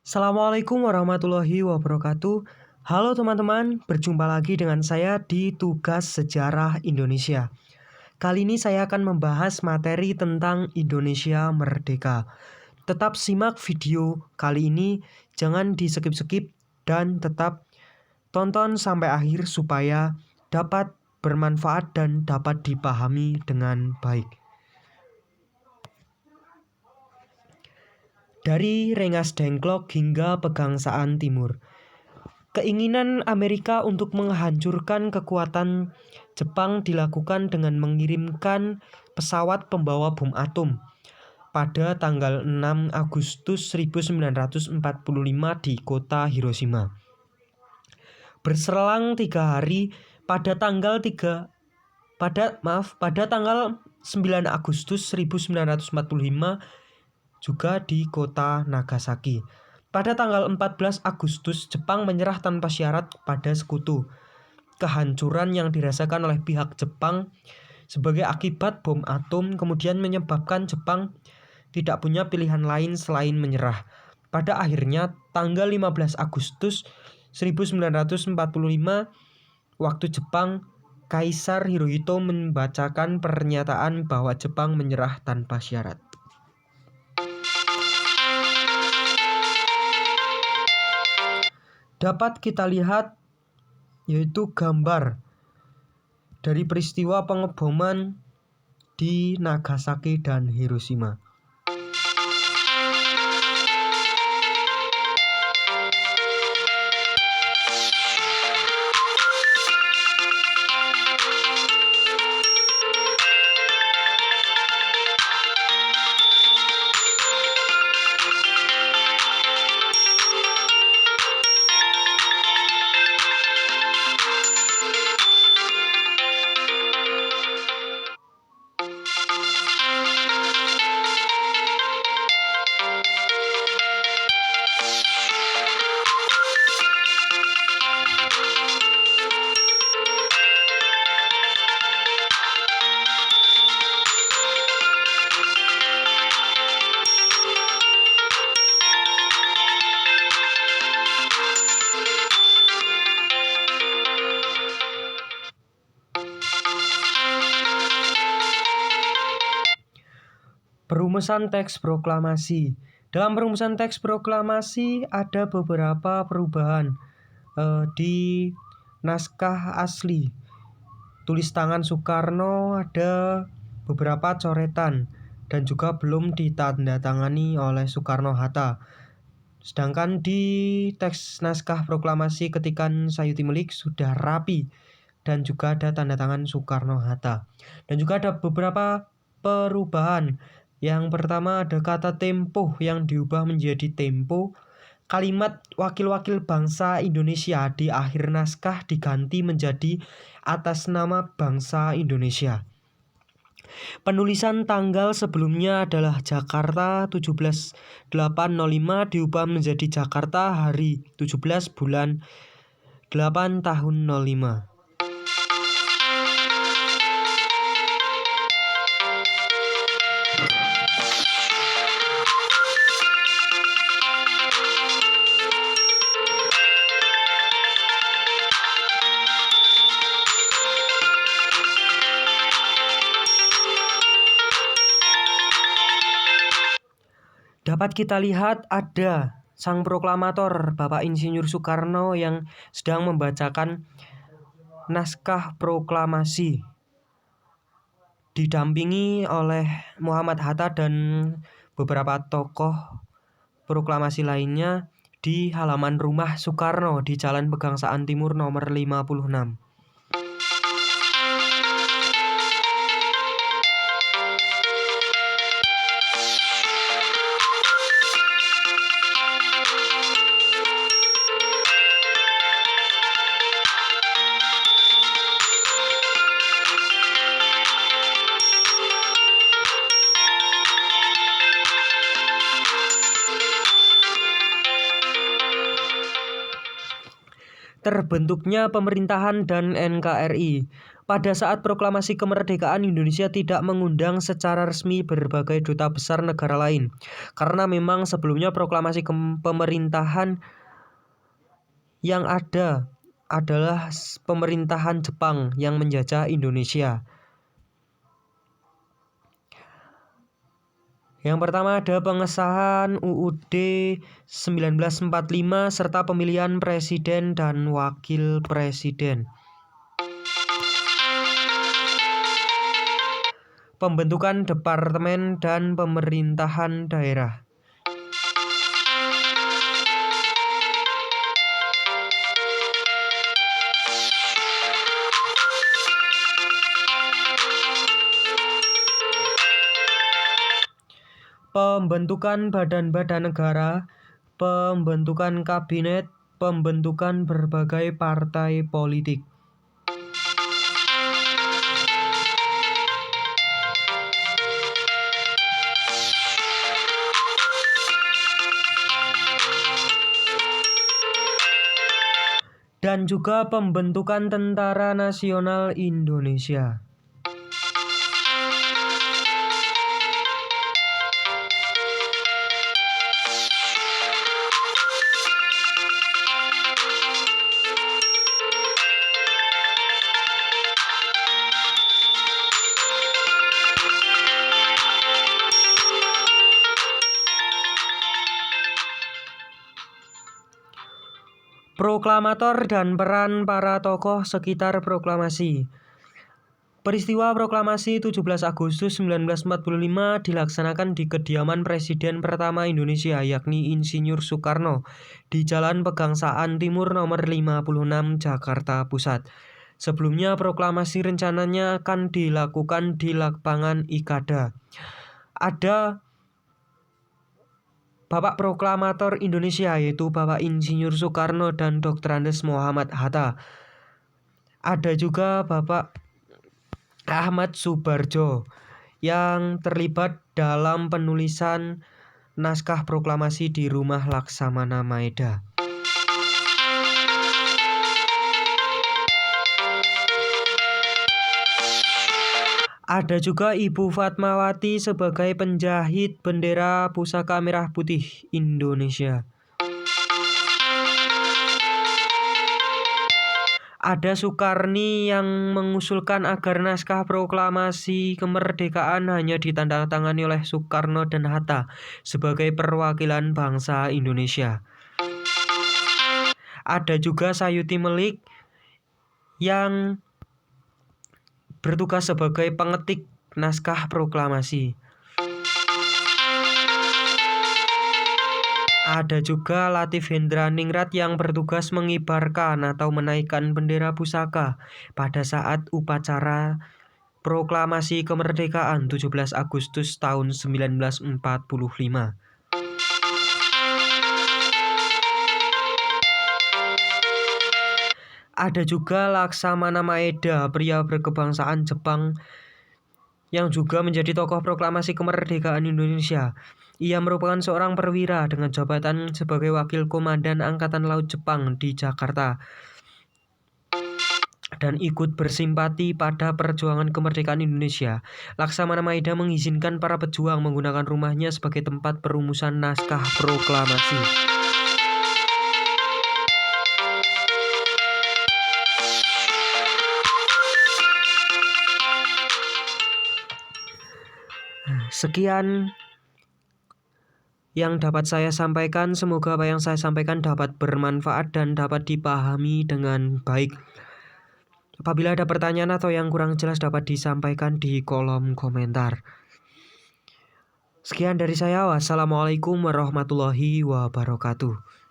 Assalamualaikum warahmatullahi wabarakatuh. Halo teman-teman, berjumpa lagi dengan saya di Tugas Sejarah Indonesia. Kali ini saya akan membahas materi tentang Indonesia Merdeka. Tetap simak video kali ini, jangan di skip-skip dan tetap tonton sampai akhir supaya dapat bermanfaat dan dapat dipahami dengan baik. Dari Rengas Dengklok hingga Pegangsaan Timur. Keinginan Amerika untuk menghancurkan kekuatan Jepang dilakukan dengan mengirimkan pesawat pembawa bom atom pada tanggal 6 Agustus 1945 di kota Hiroshima. Berselang 3 hari pada tanggal 9 Agustus 1945 juga di kota Nagasaki. Pada tanggal 14 Agustus, Jepang menyerah tanpa syarat pada sekutu. Kehancuran yang dirasakan oleh pihak Jepang sebagai akibat bom atom kemudian menyebabkan Jepang tidak punya pilihan lain selain menyerah. Pada akhirnya, tanggal 15 Agustus 1945, waktu Jepang, Kaisar Hirohito membacakan pernyataan bahwa Jepang menyerah tanpa syarat. Dapat kita lihat yaitu gambar dari peristiwa pengeboman di Nagasaki dan Hiroshima. Perumusan teks proklamasi. Dalam perumusan teks proklamasi ada beberapa perubahan di naskah asli. Tulis tangan Soekarno ada beberapa coretan dan juga belum ditandatangani oleh Soekarno-Hatta. Sedangkan di teks naskah proklamasi ketikan Sayuti Melik sudah rapi dan juga ada tanda tangan Soekarno-Hatta. Dan juga ada beberapa perubahan. Yang pertama ada kata tempo yang diubah menjadi tempo. Kalimat wakil-wakil bangsa Indonesia di akhir naskah diganti menjadi atas nama bangsa Indonesia. Penulisan tanggal sebelumnya adalah Jakarta 17/8/05 diubah menjadi Jakarta hari 17 bulan 8 tahun 05. Dapat kita lihat ada sang proklamator Bapak Insinyur Soekarno yang sedang membacakan naskah proklamasi, didampingi oleh Muhammad Hatta dan beberapa tokoh proklamasi lainnya di halaman rumah Soekarno di Jalan Pegangsaan Timur nomor 56. Terbentuknya pemerintahan dan NKRI. Pada saat proklamasi kemerdekaan, Indonesia tidak mengundang secara resmi berbagai duta besar negara lain. Karena memang sebelumnya proklamasi pemerintahan yang ada adalah pemerintahan Jepang yang menjajah Indonesia. Yang pertama ada pengesahan UUD 1945 serta pemilihan presiden dan wakil presiden. Pembentukan departemen dan pemerintahan daerah. Pembentukan badan-badan negara, pembentukan kabinet, pembentukan berbagai partai politik. Dan juga pembentukan Tentara Nasional Indonesia. Proklamator dan peran para tokoh sekitar proklamasi. Peristiwa proklamasi 17 Agustus 1945 dilaksanakan di kediaman Presiden pertama Indonesia, yakni Insinyur Soekarno, di Jalan Pegangsaan Timur nomor 56 Jakarta Pusat. Sebelumnya proklamasi rencananya akan dilakukan di lapangan Ikada. Ada Bapak Proklamator Indonesia yaitu Bapak Insinyur Soekarno dan Dr. Andes Muhammad Hatta. Ada juga Bapak Ahmad Subarjo yang terlibat dalam penulisan naskah proklamasi di Rumah Laksamana Maeda. Ada juga Ibu Fatmawati sebagai penjahit bendera pusaka merah putih Indonesia. Ada Soekarni yang mengusulkan agar naskah proklamasi kemerdekaan hanya ditandatangani oleh Soekarno dan Hatta sebagai perwakilan bangsa Indonesia. Ada juga Sayuti Melik yang bertugas sebagai pengetik naskah proklamasi. Ada juga Latif Hendra Ningrat yang bertugas mengibarkan atau menaikkan bendera pusaka pada saat upacara proklamasi kemerdekaan 17 Agustus tahun 1945. Ada juga Laksamana Maeda, pria berkebangsaan Jepang yang juga menjadi tokoh proklamasi kemerdekaan Indonesia. Ia merupakan seorang perwira dengan jabatan sebagai Wakil Komandan Angkatan Laut Jepang di Jakarta dan ikut bersimpati pada perjuangan kemerdekaan Indonesia. Laksamana Maeda mengizinkan para pejuang menggunakan rumahnya sebagai tempat perumusan naskah proklamasi. Sekian yang dapat saya sampaikan. Semoga apa yang saya sampaikan dapat bermanfaat dan dapat dipahami dengan baik. Apabila ada pertanyaan atau yang kurang jelas dapat disampaikan di kolom komentar. Sekian dari saya. Wassalamualaikum warahmatullahi wabarakatuh.